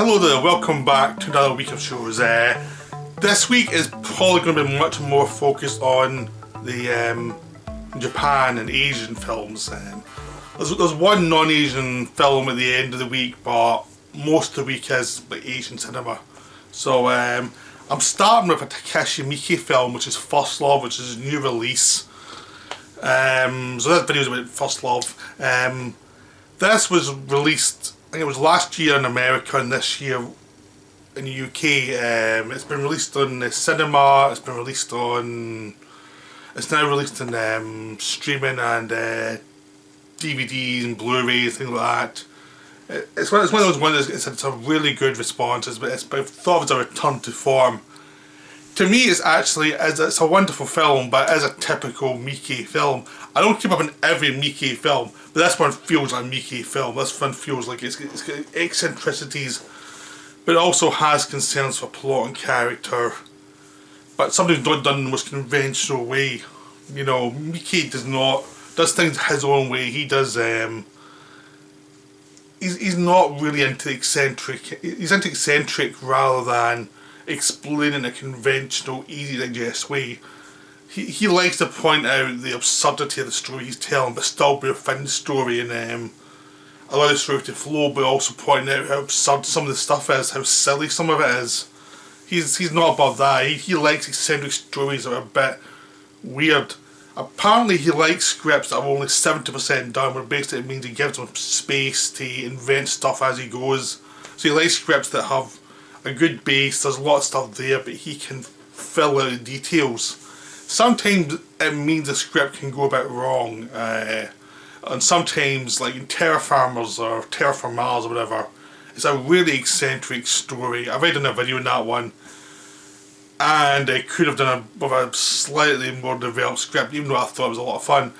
Hello there, welcome back to another week of shows. This week is probably going to be much more focused on the Japan and Asian films. There's one non-Asian film at the end of the week, but most of the week is like Asian cinema. So I'm starting with a Takeshi Miike film, which is First Love, which is his new release. So this video is about First Love. This was released, I think it was last year in America and this year in the UK. It's been released on the cinema, it's now released in streaming and DVDs and Blu-rays, things like that. It's one of those ones that's it's a really good response, but I thought it was a return to form. To me, it's a wonderful film, but as a typical Miike film. I don't keep up on every Miike film, but this one feels like a Miike film. This one feels like it's got eccentricities, but it also has concerns for plot and character. But something's not done in the most conventional way. You know, Miike does things his own way. He does. He's not really into eccentric. He's into eccentric rather than explaining a conventional, easy to digest way. He likes to point out the absurdity of the story he's telling, but still be within the story and allow the story to flow, but also point out how absurd some of the stuff is, how silly some of it is. He's not above that. He likes eccentric stories that are a bit weird. Apparently he likes scripts that are only 70% done, where basically it means he gives them space to invent stuff as he goes. So he likes scripts that have a good base, there's a lot of stuff there, but he can fill out the details. Sometimes it means the script can go a bit wrong, and sometimes, like in Terra Farmers or Terra for Mars or whatever, it's a really eccentric story. I've done a video on that one, and I could have done with a slightly more developed script, even though I thought it was a lot of fun.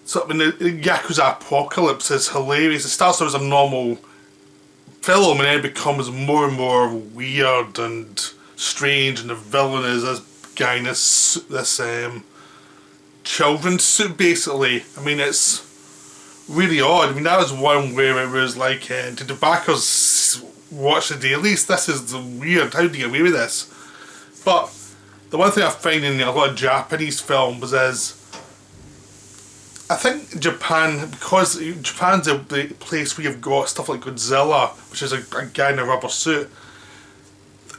So I mean, the Yakuza Apocalypse is hilarious. It starts out as a normal film and then it becomes more and more weird and strange, and the villain is this guy in this children's suit basically. I mean, it's really odd. I mean, that was one where it was like, did the backers watch the dailies? This is weird, how do you get away with this? But the one thing I find in a lot of Japanese films is, I think Japan, because Japan's the place where you've got stuff like Godzilla, which is a guy in a rubber suit.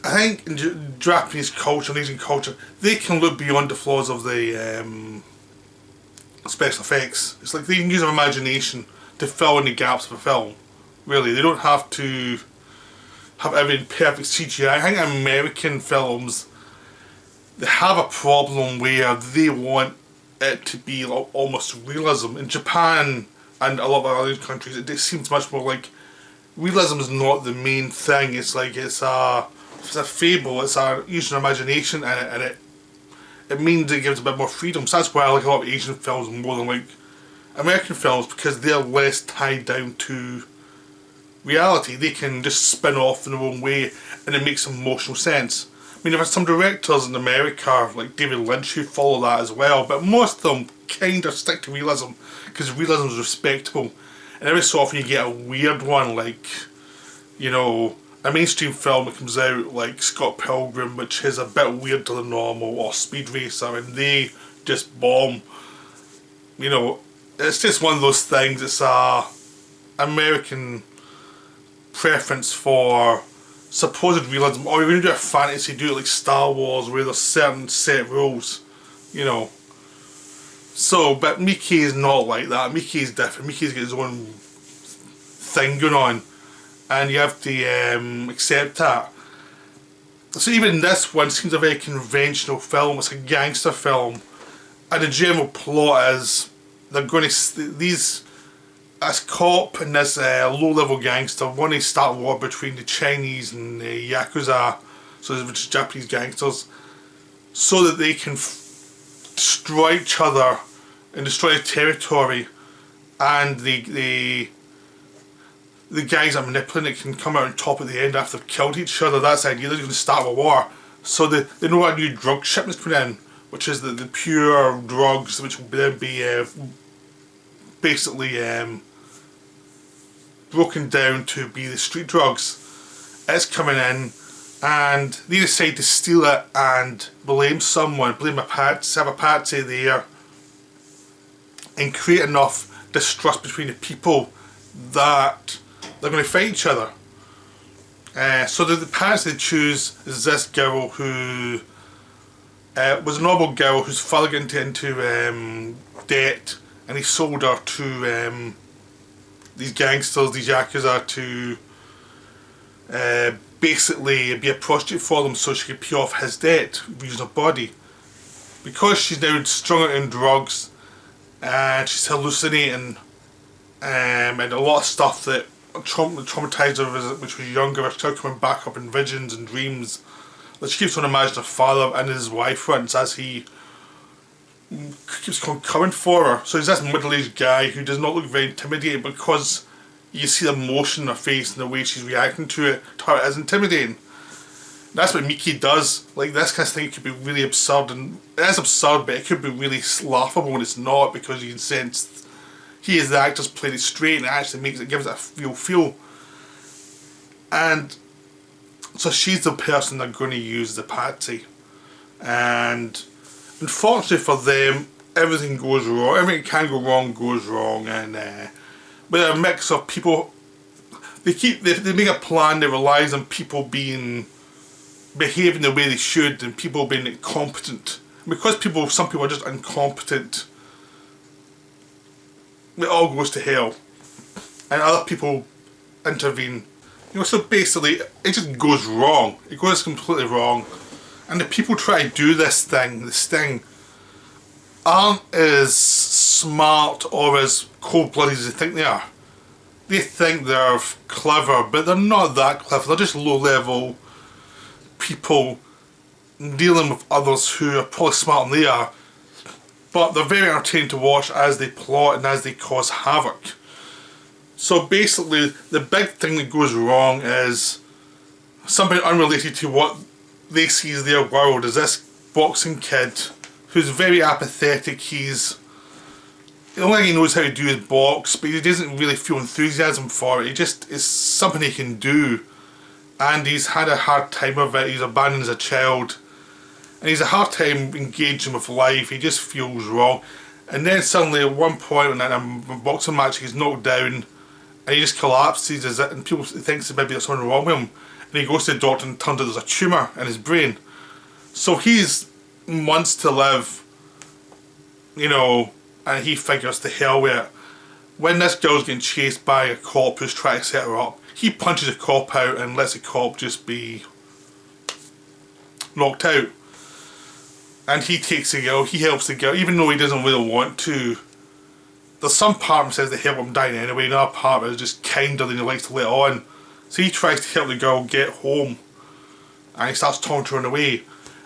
I think in Japanese culture and Asian culture, they can look beyond the flaws of the special effects. It's like they can use their imagination to fill in the gaps of a film. Really, they don't have to have everything perfect CGI. I think American films, they have a problem where they want it to be almost realism. In Japan and a lot of other countries, it seems much more like realism is not the main thing. It's like it's a fable. It's a using imagination in it, and it means it gives a bit more freedom. So that's why I like a lot of Asian films more than like American films, because they're less tied down to reality. They can just spin off in their own way, and it makes emotional sense. I mean, there are some directors in America, like David Lynch, who follow that as well, but most of them kind of stick to realism, because realism is respectable. And every so often you get a weird one, like, you know, a mainstream film that comes out, like Scott Pilgrim, which is a bit weird to the normal, or Speed Racer, and they just bomb. You know, it's just one of those things. It's a American preference for supposed realism, or even do a fantasy, do it like Star Wars, where there's certain set rules, you know. So, but Miike is not like that. Miike is different. Miike's got his own thing going on, and you have to accept that. So even this one seems a very conventional film. It's a gangster film, and the general plot is they're going to this cop and this low-level gangster want to start a war between the Chinese and the Yakuza, so which is Japanese gangsters, so that they can destroy each other and destroy the territory, and the guys that manipulate it can come out on top at the end after they've killed each other. That's the idea. They're going to start a war. So they know a new drug shipment's coming in, which is the pure drugs, which will then be basically broken down to be the street drugs. It's coming in, and they decide to steal it and blame someone, blame a patsy, have a patsy there, and create enough distrust between the people that they're going to fight each other. So the patsy they choose is this girl who was a normal girl whose father got into debt, and he sold her to these gangsters, these yakuza, to basically be a prostitute for them so she could pay off his debt using her body. Because she's now strung out in drugs and she's hallucinating and a lot of stuff that traumatised her when she was younger, are still coming back up in visions and dreams. That she keeps on imagining her father and his wife once as he keeps coming for her. So he's this middle-aged guy who does not look very intimidating, because you see the emotion in her face and the way she's reacting to it is intimidating. That's what Miike does. Like, this kind of thing could be really absurd, and it is absurd, but it could be really laughable when it's not, because you can sense he is the actor's playing it straight, and it actually gives it a real feel. And so she's the person they're going to use, the patsy. And unfortunately for them, everything goes wrong. Everything can go wrong goes wrong, and with a mix of people, they make a plan that relies on people behaving the way they should, and people being incompetent. And because some people are just incompetent, it all goes to hell, and other people intervene. So basically, it just goes wrong. It goes completely wrong, and the people try to do this thing, aren't as smart or as cold-blooded as they think they are. They think they're clever, but they're not that clever. They're just low-level people dealing with others who are probably smarter than they are. But they're very entertaining to watch as they plot and as they cause havoc. So basically, the big thing that goes wrong is something unrelated to what they see as their world. Is this boxing kid who's very apathetic. The only thing he knows how to do is box, but he doesn't really feel enthusiasm for it. It just is something he can do, and he's had a hard time with it. He's abandoned as a child, and he's a hard time engaging with life. He just feels wrong, and then suddenly at one point in a boxing match he's knocked down, and he just collapses, and people think maybe there's something wrong with him, and he goes to the doctor and turns out there's a tumour in his brain. So he's months to live, and he figures to hell with it. When this girl's getting chased by a cop who's trying to set her up, he punches a cop out and lets the cop just be knocked out. And he takes the girl, he helps the girl, even though he doesn't really want to. There's some part of him says to help him die anyway, another part of it is just kinder than he likes to let on. So he tries to help the girl get home, and he starts sauntering away.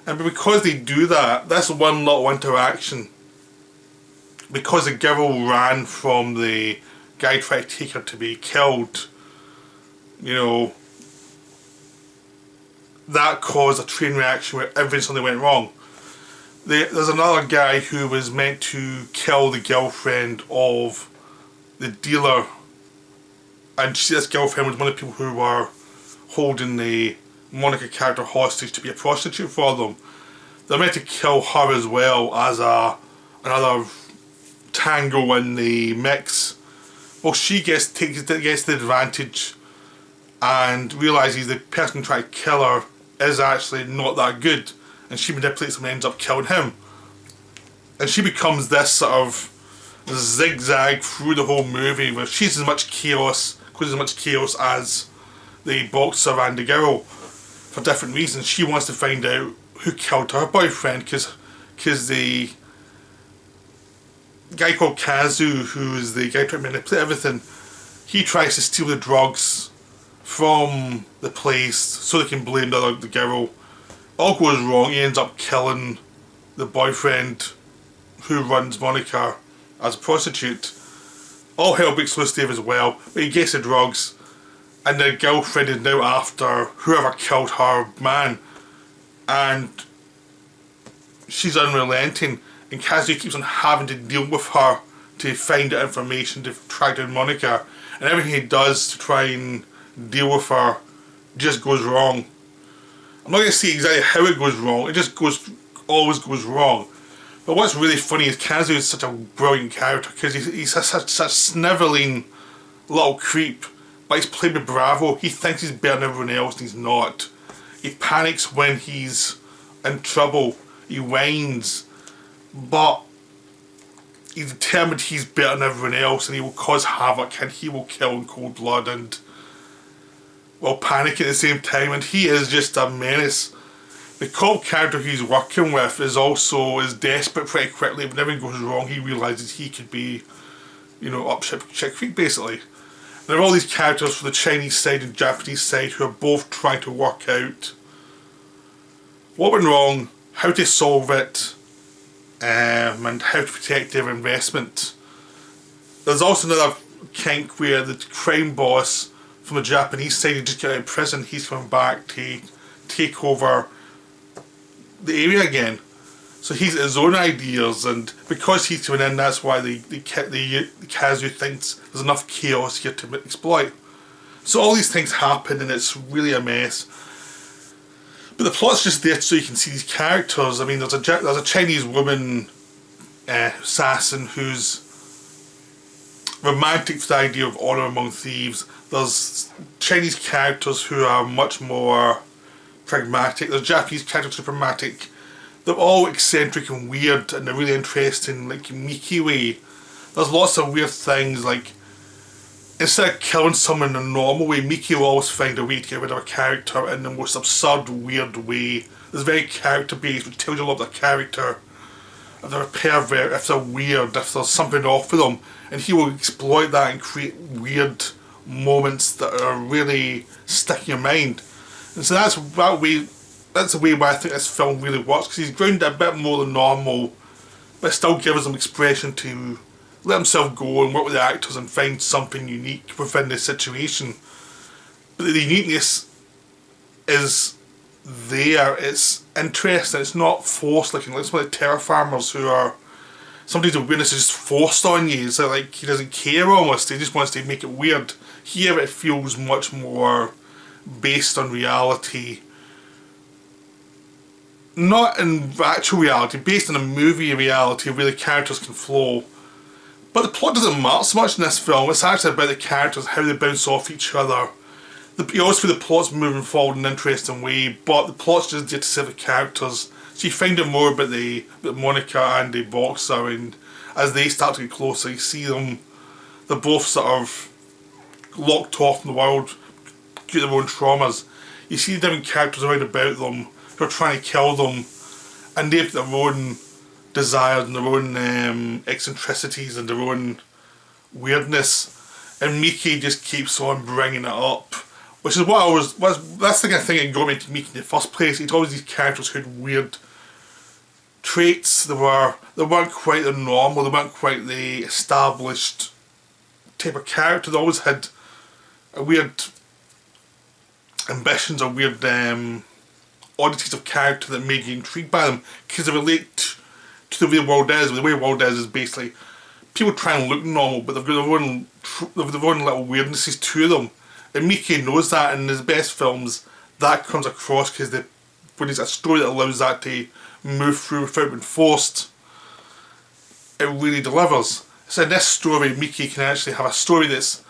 And because they do that, that's one little interaction. Because the girl ran from the guy trying to take her to be killed, that caused a train reaction where everything suddenly went wrong. There's another guy who was meant to kill the girlfriend of the dealer, and this girlfriend was one of the people who were holding the Monica character hostage to be a prostitute for them. They're meant to kill her as well as another tango in the mix. Well, she gets the advantage and realises the person trying to kill her is actually not that good, and she manipulates him and ends up killing him. And she becomes this sort of zigzag through the whole movie where she's as much chaos as the boxer and the girl, for different reasons. She wants to find out who killed her boyfriend, because the guy called Kazu, who is the guy trying to manipulate everything, he tries to steal the drugs from the place so they can blame the girl. All goes wrong. He ends up killing the boyfriend who runs Monica as a prostitute. All hell breaks loose there as well, but he gets the drugs, and the girlfriend is now after whoever killed her man, and she's unrelenting, and Kazuya keeps on having to deal with her to find out information to track down Monica. and everything he does to try and deal with her just goes wrong. I'm not going to say exactly how it goes wrong, it just always goes wrong. But what's really funny is Kazu is such a brilliant character because he's such snivelling little creep, but he's played with bravo. He thinks he's better than everyone else and he's not. He panics when he's in trouble, he whines, but he's determined he's better than everyone else and he will cause havoc and he will kill in cold blood and while panicking at the same time, and he is just a menace. The cop character he's working with is desperate pretty quickly. When everything goes wrong, he realises he could be, up shit creek basically. And there are all these characters from the Chinese side and Japanese side who are both trying to work out what went wrong, how to solve it, and how to protect their investment. There's also another kink where the crime boss from the Japanese side who just got out of prison, he's coming back to take over the area again. So he's got his own ideas, and because he's coming in, that's why the Kazu thinks there's enough chaos here to exploit. So all these things happen and it's really a mess. But the plot's just there so you can see these characters. I mean, there's a Chinese woman assassin who's romantic for the idea of honour among thieves. There's Chinese characters who are much more pragmatic. There's Japanese characters who are pragmatic. They're all eccentric and weird and they're really interesting, like Miike way. There's lots of weird things, like instead of killing someone in a normal way, Miike will always find a way to get rid of a character in the most absurd, weird way. It's very character based, which tells you a lot about the character. If they're a pervert, if they're weird, if there's something off with them. And he will exploit that and create weird moments that are really stick in your mind. And so that's the way why I think this film really works, because he's grounded a bit more than normal, but still gives them expression to let himself go and work with the actors and find something unique within the situation. But the uniqueness is there, it's interesting, it's not forced like some of the terror farmers who are somebody's awareness is just forced on you. It's like he doesn't care almost, he just wants to make it weird. Here it feels much more based on reality. Not in actual reality, based on a movie reality where the characters can flow. But the plot doesn't matter so much in this film, it's actually about the characters, how they bounce off each other. You always feel the plot's moving forward in an interesting way, but the plot's just there to serve the characters. So you find out more about Monica and the boxer, and as they start to get closer, you see them, they're both sort of locked off in the world due to their own traumas. You see the different characters around about them who are trying to kill them, and they've their own desires and their own eccentricities and their own weirdness, and Miike just keeps on bringing it up, which is that's the kind of thing that got me into Miike in the first place. It's always these characters who had weird traits. They weren't quite the normal, they weren't quite the established type of character. They always had a weird ambitions or weird oddities of character that made you intrigued by them, because they relate to the way the world is. The way the world is basically people try and look normal, but they've got their own little weirdnesses to them. And Miike knows that, and in his best films that comes across, because when there's a story that allows that to move through without being forced, it really delivers. So in this story, Miike can actually have a story that's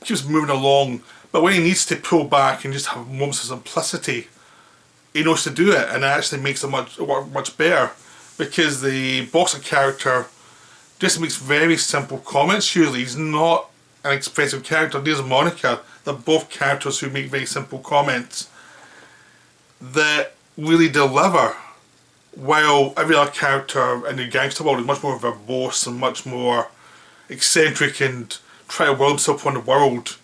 keeps moving along, but when he needs to pull back and just have moments of simplicity, he knows to do it, and it actually makes it much better, because the boxer character just makes very simple comments usually. He's not an expressive character. There's Monica. They're both characters who make very simple comments that really deliver, while every other character in the gangster world is much more verbose and much more eccentric and try to will himself on the world.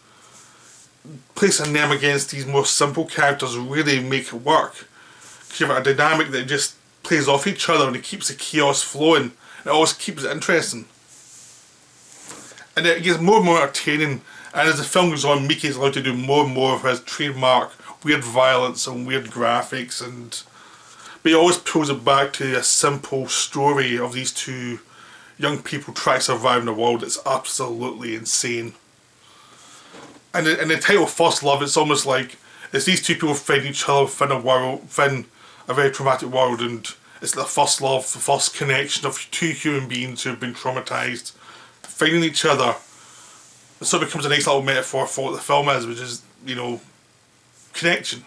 Placing them against these more simple characters really make it work, because you have a dynamic that just plays off each other and it keeps the chaos flowing. It always keeps it interesting, and it gets more and more entertaining. And as the film goes on, Miike is allowed to do more and more of his trademark weird violence and weird graphics, but he always pulls it back to a simple story of these two young people trying to survive in a world that's absolutely insane. And in the title First Love, it's almost like it's these two people find each other within a world, within a very traumatic world, and it's the first love, the first connection of two human beings who have been traumatized, finding each other. So it becomes a nice little metaphor for what the film is, which is, you know, connection.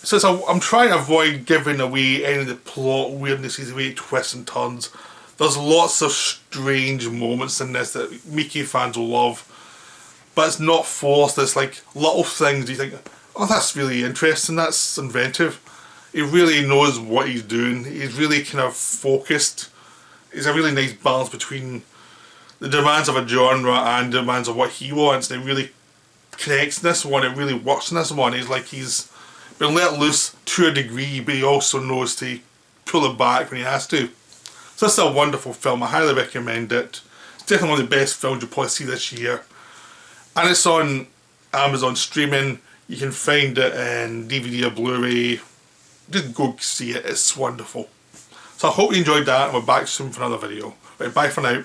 So I'm trying to avoid giving away any of the plot weirdnesses, the way it twists and turns. There's lots of strange moments in this that Miike fans will love, but it's not forced. It's like little things you think, oh, that's really interesting, that's inventive. He really knows what he's doing. He's really kind of focused. He's a really nice balance between the demands of a genre and the demands of what he wants. And he really connects in this one. It really works in this one. He's like he's been let loose to a degree, but he also knows to pull it back when he has to. So this is a wonderful film. I highly recommend it. It's definitely one of the best films you'll probably see this year. And it's on Amazon streaming. You can find it in DVD or Blu-ray. Just go see it. It's wonderful. So I hope you enjoyed that, and we're back soon for another video. Right, bye for now.